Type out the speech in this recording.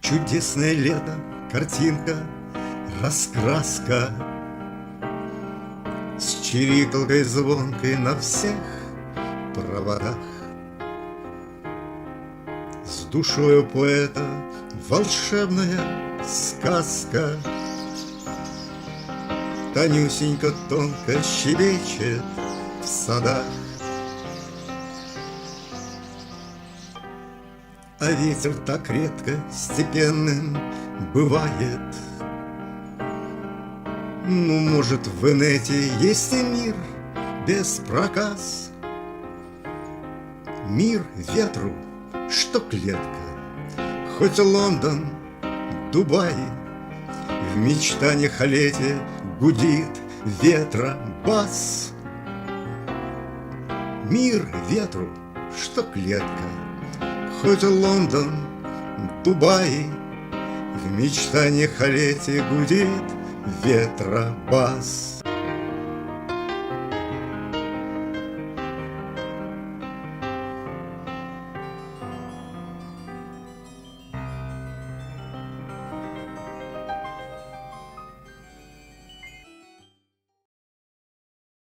Чудесное лето, картинка, раскраска с чирикалкой звонкой на всех проводах. С душою поэта волшебная сказка тонюсенько, тонко щебечет в садах. А ветер так редко степенным бывает. Ну, может, в инете есть и мир без проказ. Мир ветру, что клетка, хоть Лондон, Дубай. В мечтаниях о лете гудит ветра бас. Мир ветру, что клетка, хоть Лондон, Дубай. В мечтаниях о лете гудит ветра бас.